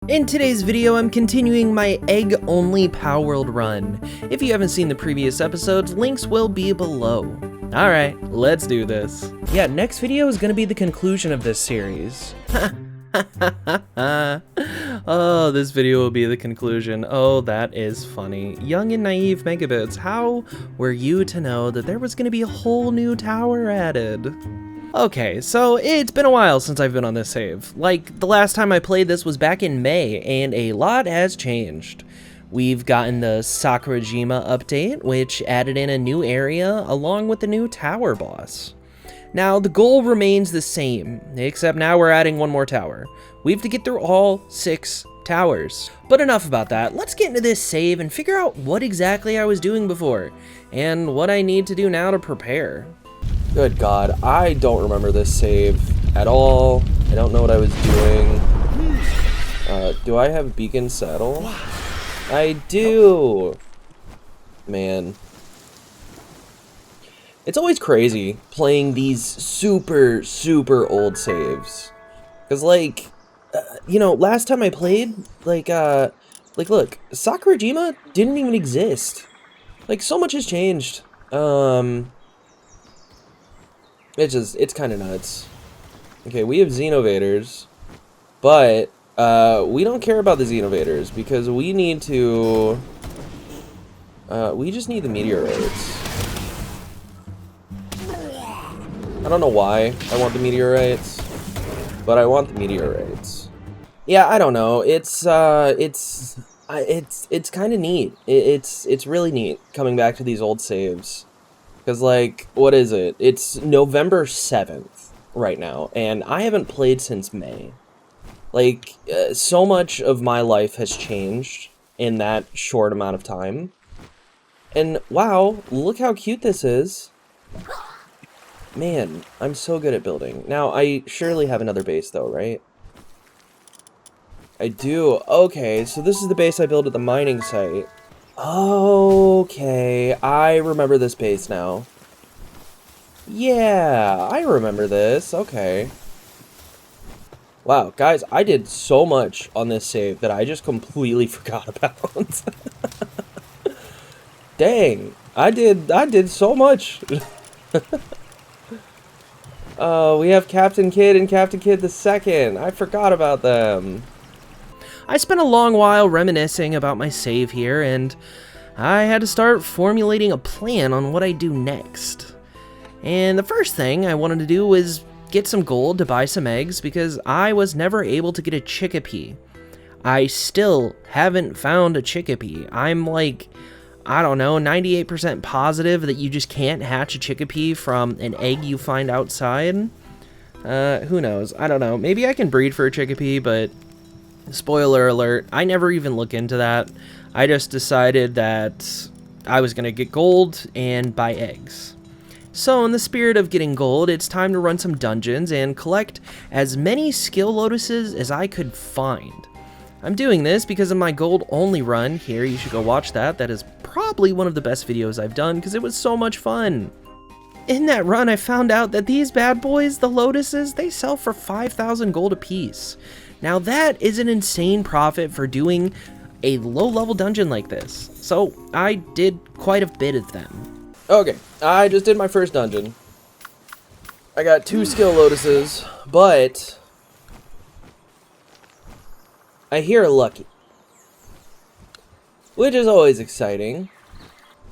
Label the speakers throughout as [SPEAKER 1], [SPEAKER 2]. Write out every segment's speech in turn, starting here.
[SPEAKER 1] In today's video, I'm continuing my egg-only Palworld run. If you haven't seen the previous episodes, links will be below. Alright, let's do this. Yeah, next video is gonna be the conclusion of this series. Oh, this video will be the conclusion. Oh, that is funny. Young and naive MegaBits, how were you to know that there was gonna be a whole new tower added? Okay, so it's been a while since I've been on this save. Like, the last time I played this was back in May, and a lot has changed. We've gotten the Sakurajima update, which added in a new area along with the new tower boss. Now, the goal remains the same, except now we're adding one more tower. We have to get through all 6 towers. But enough about that, let's get into this save and figure out what exactly I was doing before, and what I need to do now to prepare.
[SPEAKER 2] Good God, I don't remember this save at all. I don't know what I was doing. Do I have Beacon Saddle? I do! Man. It's always crazy playing these super old saves. Cause like, you know, last time I played, like look, Sakurajima didn't even exist. Like, so much has changed. It's kind of nuts. Okay, we have Xenovaders, but we don't care about the Xenovaders because we need to. We just need the meteorites. I don't know why I want the meteorites, but I want the meteorites. Yeah, I don't know. It's kind of neat. It's really neat coming back to these old saves. Because, like, what is it? It's November 7th right now, and I haven't played since May. Like, so much of my life has changed in that short amount of time. And, wow, look how cute this is. Man, I'm so good at building. Now, I surely have another base, though, right? I do. Okay, so this is the base I built at the mining site. Okay, I remember this base now. Yeah, I remember this. Okay. Wow, guys, I did so much on this save that I just completely forgot about. Dang, I did so much. We have Captain Kidd and Captain Kidd II. I forgot about them.
[SPEAKER 1] I spent a long while reminiscing about my save here, and I had to start formulating a plan on what I'd do next. And the first thing I wanted to do was get some gold to buy some eggs, because I was never able to get a chickpea. I still haven't found a chickpea. I'm like, I don't know, 98% positive that you just can't hatch a chickpea from an egg you find outside. Who knows? I don't know. Maybe I can breed for a chickpea, but spoiler alert, I never even look into that. I just decided that I was going to get gold and buy eggs. So in the spirit of getting gold, it's time to run some dungeons and collect as many skill lotuses as I could find. I'm doing this because of my gold only run here. You should go watch that. That is probably one of the best videos I've done because it was so much fun. In that run, I found out that these bad boys, the lotuses, they sell for 5,000 gold apiece. Now that is an insane profit for doing a low-level dungeon like this, so I did quite a bit of them.
[SPEAKER 2] Okay, I just did my first dungeon. I got 2 skill lotuses, but I hear a lucky, which is always exciting.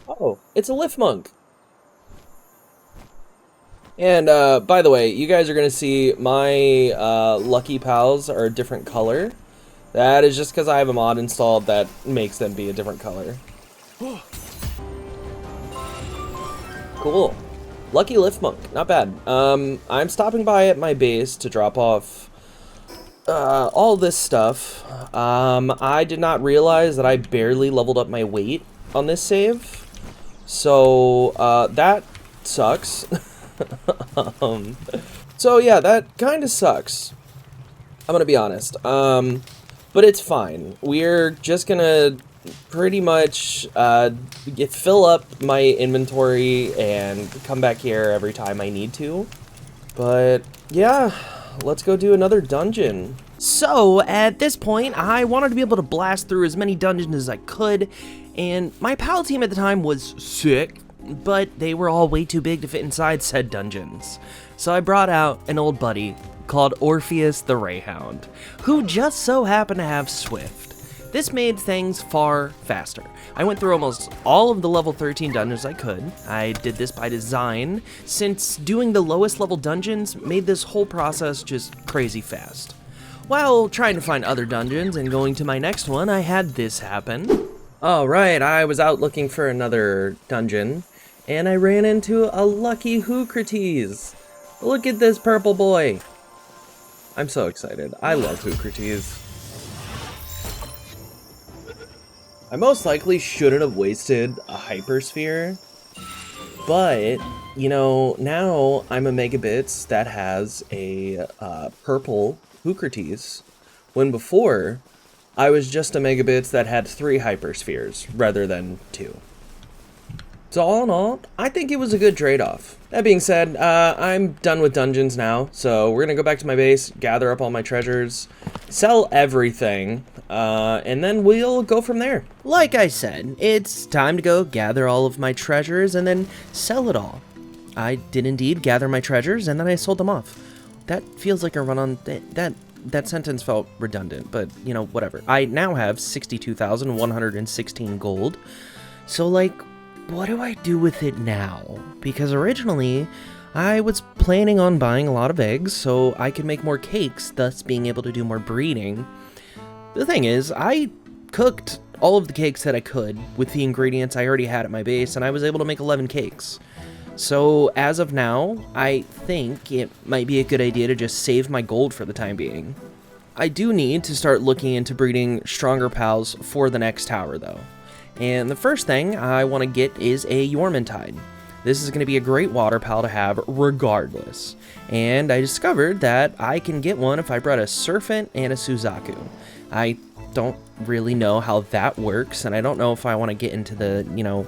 [SPEAKER 2] Oh, it's a lift monk. And, by the way, you guys are going to see my Lucky Pals are a different color. That is just because I have a mod installed that makes them be a different color. Cool. Lucky Lift Monk. Not bad. I'm stopping by at my base to drop off all this stuff. I did not realize that I barely leveled up my weight on this save. So, that sucks. So yeah, that kind of sucks. I'm gonna be honest. But it's fine. We're just gonna pretty much fill up my inventory and come back here every time I need to. But yeah, let's go do another dungeon.
[SPEAKER 1] So at this point, I wanted to be able to blast through as many dungeons as I could, and my PAL team at the time was sick, but they were all way too big to fit inside said dungeons. So I brought out an old buddy called Orpheus the Rayhound, who just so happened to have Swift. This made things far faster. I went through almost all of the level 13 dungeons I could. I did this by design, since doing the lowest level dungeons made this whole process just crazy fast. While trying to find other dungeons and going to my next one, I had this happen. Alright, I was out looking for another dungeon, and I ran into a lucky Hoocrates. Look at this purple boy. I'm so excited. I love Hoocrates. I most likely shouldn't have wasted a hypersphere, but, you know, now I'm a MegaBits that has a purple Hoocrates, when before I was just a MegaBits that had 3 hyperspheres rather than 2. So all in all, I think it was a good trade-off. That being said, I'm done with dungeons now, so we're gonna go back to my base, gather up all my treasures, sell everything, and then we'll go from there. Like I said, it's time to go gather all of my treasures and then sell it all. I did indeed gather my treasures, and then I sold them off. That feels like a run-on... That sentence felt redundant, but, you know, whatever. I now have 62,116 gold, so, like, what do I do with it now? Because originally, I was planning on buying a lot of eggs so I could make more cakes, thus being able to do more breeding. The thing is, I cooked all of the cakes that I could with the ingredients I already had at my base, and I was able to make 11 cakes. So, as of now, I think it might be a good idea to just save my gold for the time being. I do need to start looking into breeding stronger pals for the next tower, though. And the first thing I want to get is a Yormantide. This is going to be a great water pal to have regardless. And I discovered that I can get one if I bred a Serpent and a Suzaku. I don't really know how that works, and I don't know if I want to get into the, you know,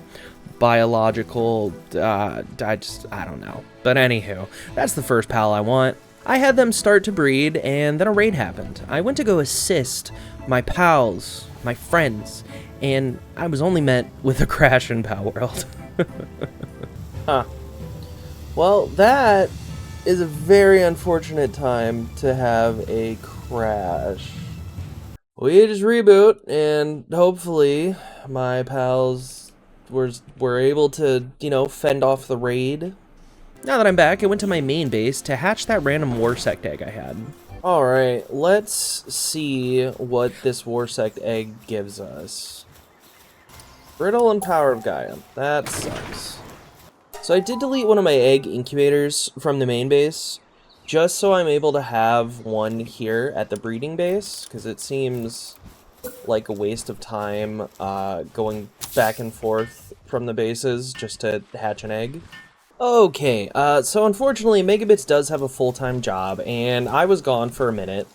[SPEAKER 1] biological, I don't know. But anywho, that's the first pal I want. I had them start to breed, and then a raid happened. I went to go assist my pals, my friends, and I was only met with a crash in Palworld. Huh. Well, that is a very unfortunate time to have a crash. We just reboot, and hopefully my pals were able to, you know, fend off the raid. Now that I'm back, I went to my main base to hatch that random war sect egg I had. Alright, let's see what this war sect egg gives us. Brittle and Power of Gaia. That sucks. So I did delete one of my egg incubators from the main base, just so I'm able to have one here at the breeding base, because it seems like a waste of time going back and forth from the bases just to hatch an egg. Okay, so unfortunately MegaBits does have a full-time job, and I was gone for a minute,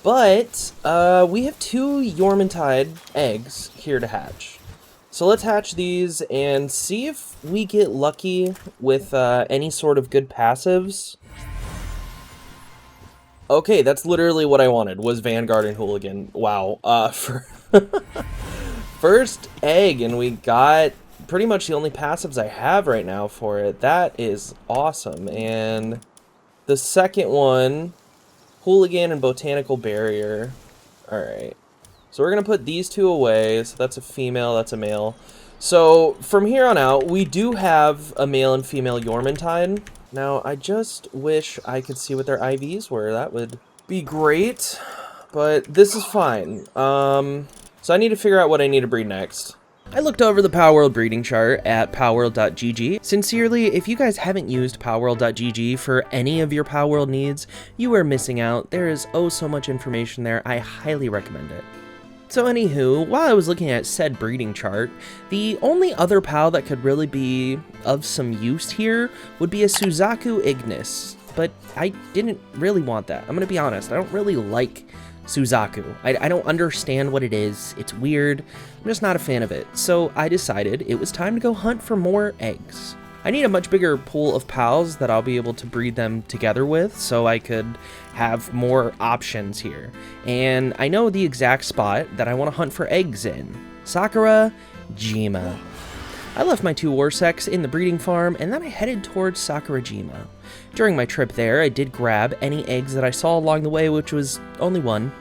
[SPEAKER 1] but we have 2 Yormantide eggs here to hatch. So let's hatch these and see if we get lucky with any sort of good passives. Okay, that's literally what I wanted, was Vanguard and Hooligan. Wow. For first egg, and we got pretty much the only passives I have right now for it. That is awesome. And the second one, Hooligan and Botanical Barrier. Alright. So we're going to put these 2 away. So that's a female, that's a male. So from here on out, we do have a male and female Yormantide. Now, I just wish I could see what their IVs were. That would be great. But this is fine. So I need to figure out what I need to breed next. I looked over the Palworld breeding chart at palworld.gg. Sincerely, if you guys haven't used palworld.gg for any of your Palworld needs, you are missing out. There is oh so much information there. I highly recommend it. So anywho, while I was looking at said breeding chart, the only other pal that could really be of some use here would be a Suzaku Ignis, but I didn't really want that. I'm gonna be honest, I don't really like Suzaku. I don't understand what it is, it's weird, I'm just not a fan of it. So I decided it was time to go hunt for more eggs. I need a much bigger pool of pals that I'll be able to breed them together with, so I could have more options here. And I know the exact spot that I want to hunt for eggs in. Sakurajima. I left my 2 Warsecks in the breeding farm, and then I headed towards Sakurajima. During my trip there, I did grab any eggs that I saw along the way, which was only 1.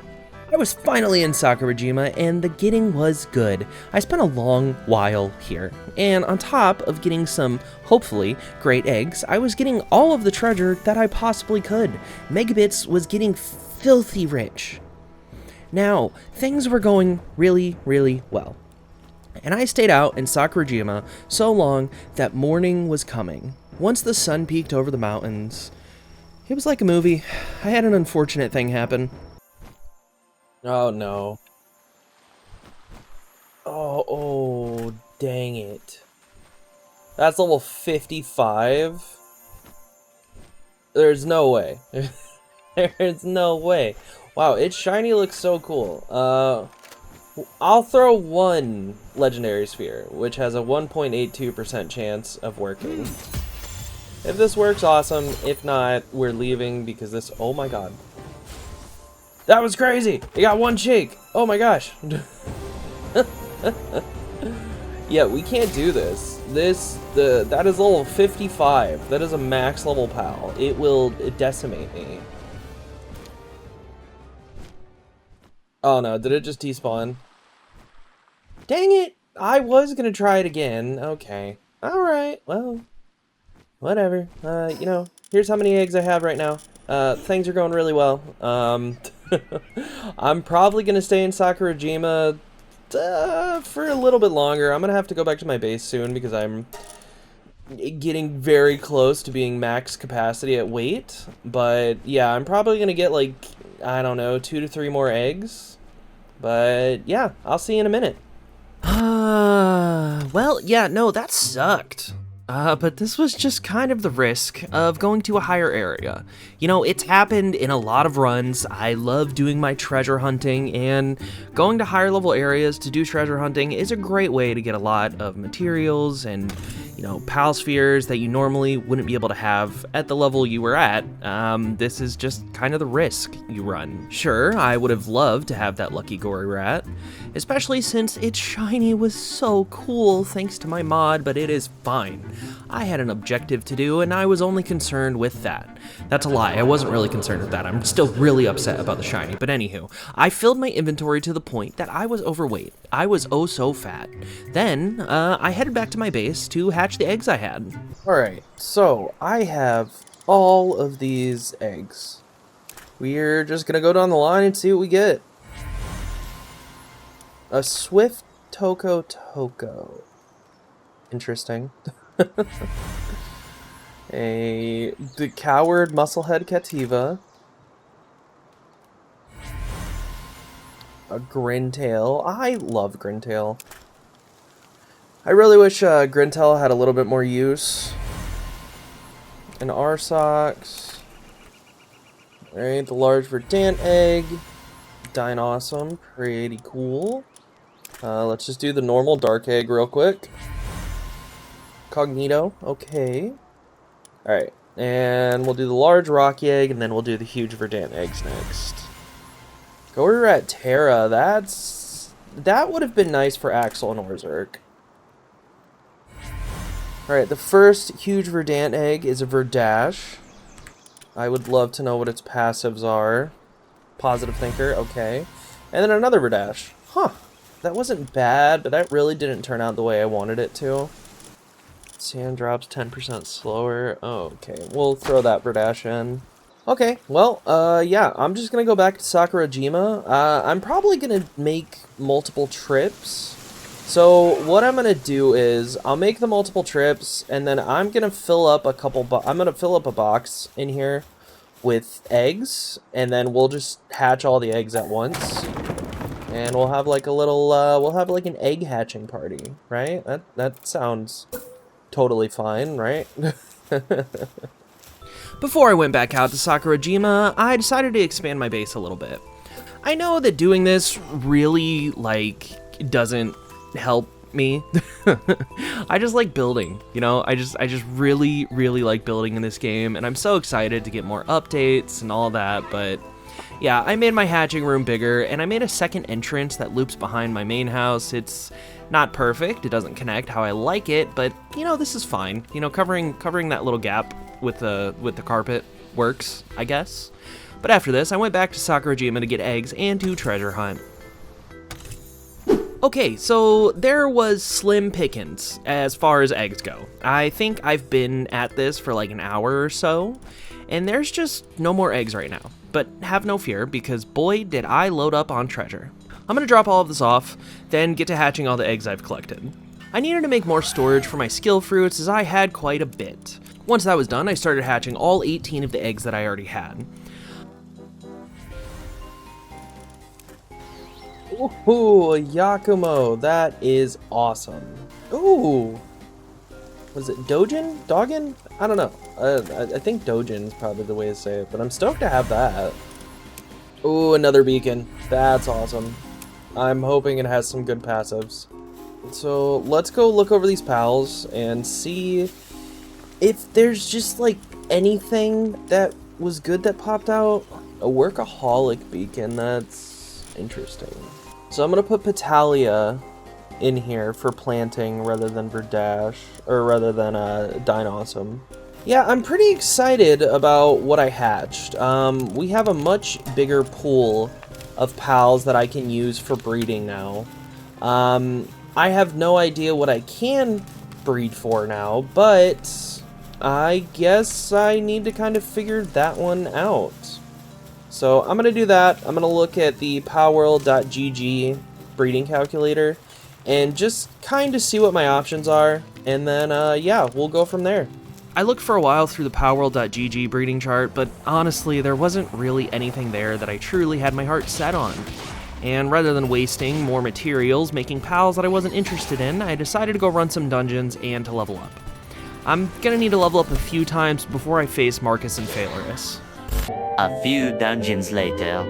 [SPEAKER 1] I was finally in Sakurajima, and the getting was good. I spent a long while here, and on top of getting some, hopefully, great eggs, I was getting all of the treasure that I possibly could. MegaBits was getting filthy rich. Now, things were going really, really well. And I stayed out in Sakurajima so long that morning was coming. Once the sun peeked over the mountains, it was like a movie. I had an unfortunate thing happen.
[SPEAKER 2] Oh no. Oh, dang it. That's level 55? There's no way. There's no way. Wow, its shiny looks so cool. I'll throw 1 legendary sphere, which has a 1.82% chance of working. If this works, awesome. If not, we're leaving because this... Oh my god. That was crazy! It got 1 shake! Oh my gosh! Yeah, we can't do this. That is level 55. That is a max level pal. It will decimate me. Oh no, did it just despawn? Dang it! I was gonna try it again. Okay. Alright, well... Whatever. You know, here's how many eggs I have right now. Things are going really well. I'm probably gonna stay in Sakurajima for a little bit longer. I'm gonna have to go back to my base soon because I'm getting very close to being max capacity at weight. But yeah, I'm probably gonna get like, I don't know, 2 to 3 more eggs. But yeah, I'll see you in a minute.
[SPEAKER 1] Well, yeah, no, that sucked. But this was just kind of the risk of going to a higher area. You know, it's happened in a lot of runs. I love doing my treasure hunting, and going to higher level areas to do treasure hunting is a great way to get a lot of materials and, you know, pal spheres that you normally wouldn't be able to have at the level you were at. This is just kind of the risk you run. Sure, I would have loved to have that lucky gory rat, especially since its shiny was so cool thanks to my mod, but it is fine. I had an objective to do, and I was only concerned with that. That's a lie, I wasn't really concerned with that. I'm still really upset about the shiny, but anywho, I filled my inventory to the point that I was overweight. I was oh so fat. Then, I headed back to my base to hatch the eggs I had.
[SPEAKER 2] Alright, so I have all of these eggs. We're just gonna go down the line and see what we get. A swift Toko. Interesting. The coward musclehead Cativa. A Grintail. I love Grintail. I really wish Grintail had a little bit more use. An Arsox. Alright, the large verdant egg. Dine awesome. Pretty cool. Let's just do the normal dark egg real quick. Cognito. Okay. Alright. And we'll do the large rocky egg, and then we'll do the huge verdant eggs next. Gory Rat Terra. That would have been nice for Axel and Orzerk. Alright, the first huge verdant egg is a Verdash. I would love to know what its passives are. Positive Thinker, okay. And then another Verdash. Huh. That wasn't bad, but that really didn't turn out the way I wanted it to. Sand drops 10% slower. Oh, okay, we'll throw that Verdash in. Okay, well, yeah, I'm just gonna go back to Sakurajima. I'm probably gonna make multiple trips. So what I'm gonna do is I'll make the multiple trips, and then I'm gonna fill up a couple. I'm gonna fill up a box in here with eggs, and then we'll just hatch all the eggs at once, and we'll have like a little. We'll have like an egg hatching party, right? That sounds totally fine, right?
[SPEAKER 1] Before I went back out to Sakurajima, I decided to expand my base a little bit. I know that doing this really, like, doesn't help me. I just like building, you know? I just really, really like building in this game, and I'm so excited to get more updates and all that, but yeah, I made my hatching room bigger, and I made a second entrance that loops behind my main house. It's not perfect, it doesn't connect how I like it, but, you know, this is fine. You know, covering that little gap with the carpet works, I guess. But after this, I went back to Sakurajima to get eggs and to treasure hunt. Okay, so there was slim pickings as far as eggs go. I think I've been at this for like an hour or so, and there's just no more eggs right now. But have no fear, because boy did I load up on treasure. I'm gonna drop all of this off, then get to hatching all the eggs I've collected. I needed to make more storage for my skill fruits, as I had quite a bit. Once that was done, I started hatching all 18 of the eggs that I already had.
[SPEAKER 2] Ooh, Yakumo, that is awesome. Ooh, was it Dojin? Doggin? I don't know. I think Dojin is probably the way to say it, but I'm stoked to have that. Ooh, another beacon. That's awesome. I'm hoping it has some good passives. So let's go look over these pals and see if there's just like anything that was good that popped out. A workaholic beacon, that's interesting. So I'm gonna put Petalia in here for planting rather than Verdash, or rather than Dynawesome. Yeah, I'm pretty excited about what I hatched. We have a much bigger pool of pals that I can use for breeding now. I have no idea what I can breed for now, but I guess I need to kind of figure that one out. So I'm going to do that. I'm going to look at the palworld.gg breeding calculator and just kind of see what my options are. And then, yeah, we'll go from there.
[SPEAKER 1] I looked for a while through the palworld.gg breeding chart, but honestly, there wasn't really anything there that I truly had my heart set on. And rather than wasting more materials making pals that I wasn't interested in, I decided to go run some dungeons and to level up. I'm gonna need to level up a few times before I face Marcus and Phalerus.
[SPEAKER 3] A few dungeons later.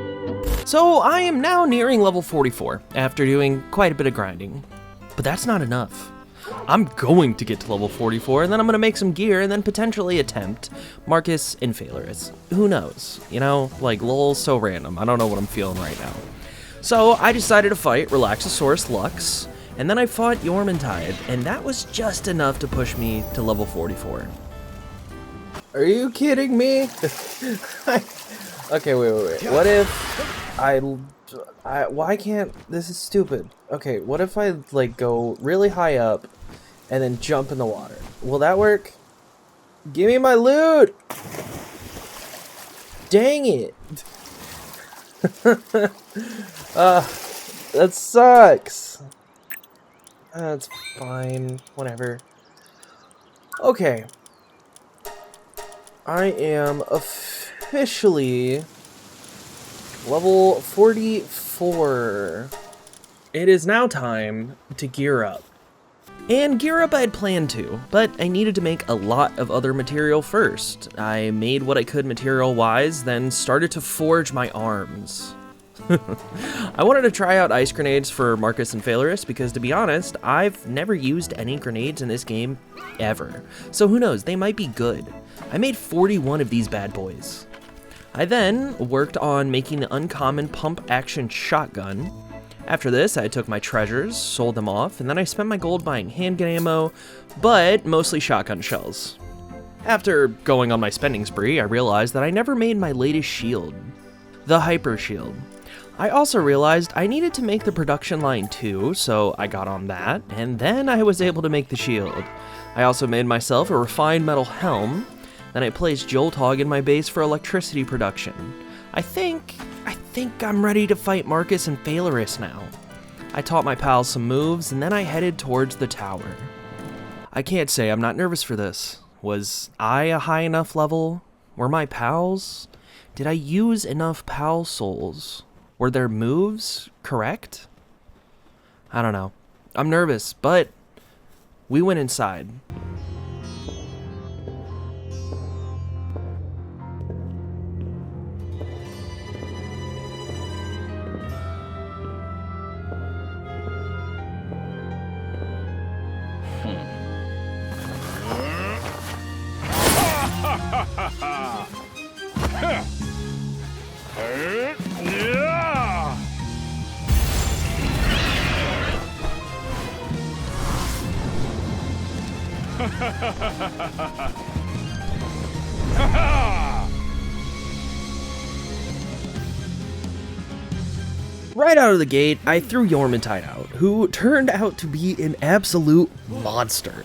[SPEAKER 1] So I am now nearing level 44 after doing quite a bit of grinding. But that's not enough. I'm going to get to level 44 and then I'm going to make some gear and then potentially attempt Marcus and Phalerus. Who knows? You know, like lol, so random. I don't know what I'm feeling right now. So I decided to fight Relaxosaurus Lux, and then I fought Yormantide, and that was just enough to push me to level 44.
[SPEAKER 2] Are you kidding me? Okay, wait. What if I why can't, this is stupid. Okay, what if I like go really high up and then jump in the water? Will that work? Give me my loot! Dang it! That sucks. That's fine, whatever. Okay. I am officially level 44. It is now time to gear up. And gear up I had planned to, but I needed to make a lot of other material first. I made what I could material-wise, then started to forge my arms. I wanted to try out ice grenades for Marcus and Phalerus because, to be honest, I've never used any grenades in this game ever. So who knows, they might be good. I made 41 of these bad boys. I then worked on making the uncommon pump-action shotgun. After this, I took my treasures, sold them off, and then I spent my gold buying handgun ammo, but mostly shotgun shells. After going on my spending spree, I realized that I never made my latest shield, the Hyper Shield. I also realized I needed to make the production line too, so I got on that, and then I was able to make the shield. I also made myself a refined metal helm, then I placed Joltog in my base for electricity production. I think I'm ready to fight Marcus and Phalerus now. I taught my pals some moves, and then I headed towards the tower. I can't say I'm not nervous for this. Was I a high enough level? Were my pals? Did I use enough pal souls? Were their moves correct? I don't know. I'm nervous, but we went inside.
[SPEAKER 1] Right out of the gate, I threw Yormantide out, who turned out to be an absolute monster.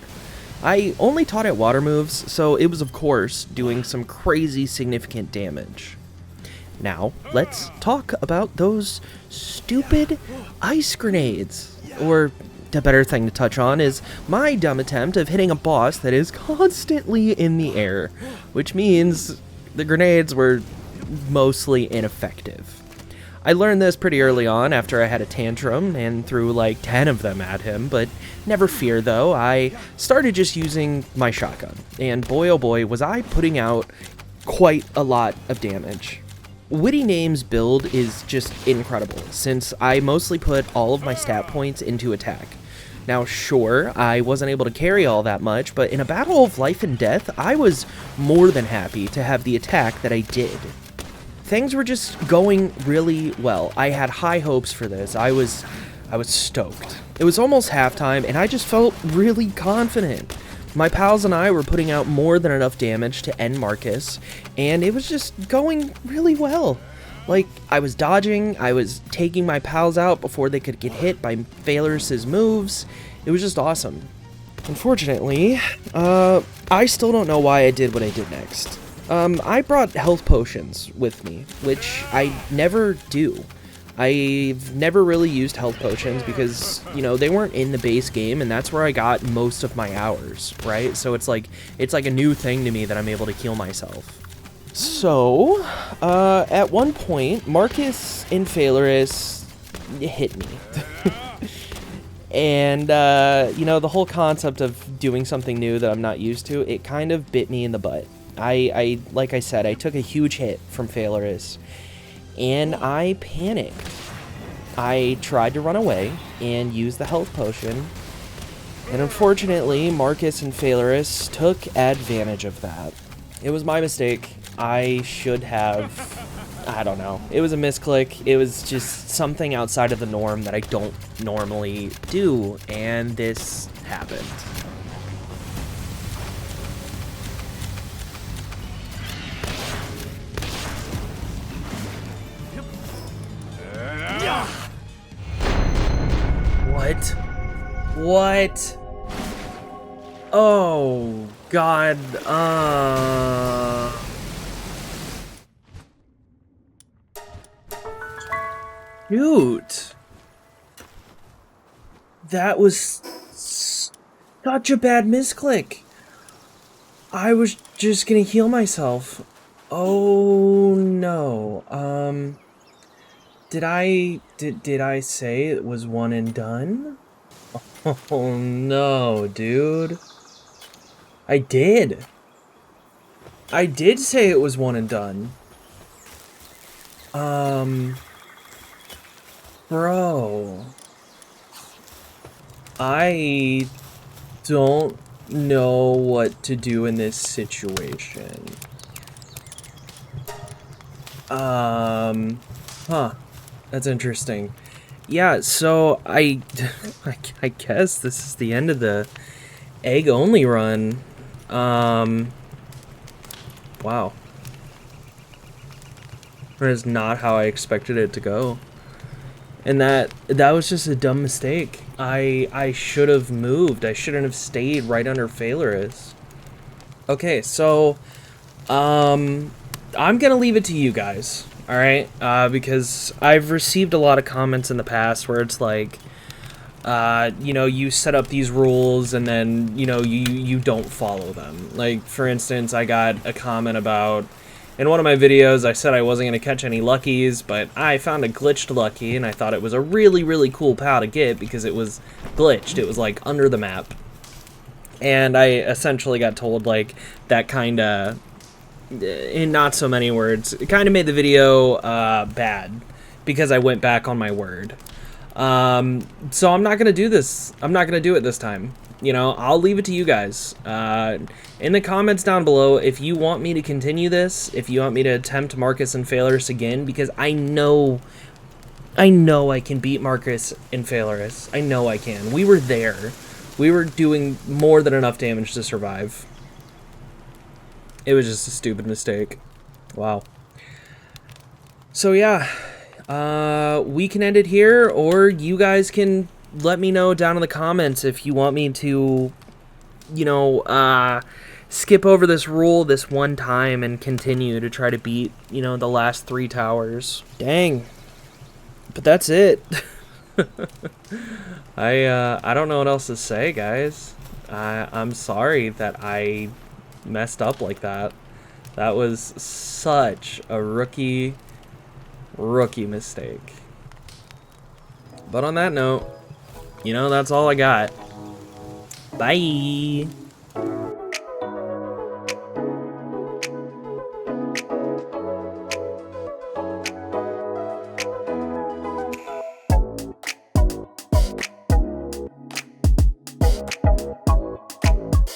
[SPEAKER 1] I only taught it water moves, so it was of course doing some crazy significant damage. Now, let's talk about those stupid ice grenades. Or, the better thing to touch on is my dumb attempt of hitting a boss that is constantly in the air, which means the grenades were mostly ineffective. I learned this pretty early on after I had a tantrum and threw like 10 of them at him, but never fear though, I started just using my shotgun, and boy oh boy was I putting out quite a lot of damage. Witty Name's build is just incredible, since I mostly put all of my stat points into attack. Now sure, I wasn't able to carry all that much, but in a battle of life and death, I was more than happy to have the attack that I did. Things were just going really well. I had high hopes for this. I was stoked. It was almost halftime, and I just felt really confident. My pals and I were putting out more than enough damage to end Marcus, and it was just going really well. Like, I was dodging, I was taking my pals out before they could get hit by Phalorus's moves. It was just awesome. Unfortunately, I still don't know why I did what I did next. I brought health potions with me, which I never do. I've never really used health potions because, you know, they weren't in the base game, and that's where I got most of my hours, right? So it's like a new thing to me that I'm able to heal myself. So, at one point, Marcus and Phalorus hit me. And, you know, the whole concept of doing something new that I'm not used to, it kind of bit me in the butt. Like I said, I took a huge hit from Phalorus, and I panicked. I tried to run away and use the health potion, and unfortunately, Marcus and Phalorus took advantage of that. It was my mistake. I should have, I don't know. It was a misclick. It was just something outside of the norm that I don't normally do, and this happened. What? Oh, God, Shoot. That was such a bad misclick. I was just gonna heal myself. Oh, no. Did I say it was one and done? Oh no, dude. I did say it was one and done. Bro. I don't know what to do in this situation. Huh. That's interesting. Yeah, so I guess this is the end of the egg only run. Wow. That is not how I expected it to go. And that was just a dumb mistake. I should have moved. I shouldn't have stayed right under Phalorus. Okay, so I'm gonna leave it to you guys. Alright, because I've received a lot of comments in the past where it's like, you know, you set up these rules and then, you know, you don't follow them. Like, for instance, I got a comment about, in one of my videos, I said I wasn't going to catch any luckies, but I found a glitched lucky, and I thought it was a really, really cool POW to get because it was glitched. It was, like, under the map. And I essentially got told, like, that kind of, in not so many words, it kind of made the video bad because I went back on my word. So I'm not gonna do this. I'm not gonna do it this time. You know, I'll leave it to you guys. In the comments down below, if you want me to continue this, if you want me to attempt Marcus and Phalorus again, because I know I can beat Marcus and Phalorus. I know I can. We were there.
[SPEAKER 2] We were doing more than enough damage to survive. It was just a stupid mistake. Wow. So yeah, we can end it here, or you guys can let me know down in the comments if you want me to, you know, skip over this rule this one time and continue to try to beat, you know, the last 3 towers. Dang. But that's it. I don't know what else to say, guys. I'm sorry that I messed up like that. That was such a rookie mistake. But on that note, you know, that's all I got. Bye.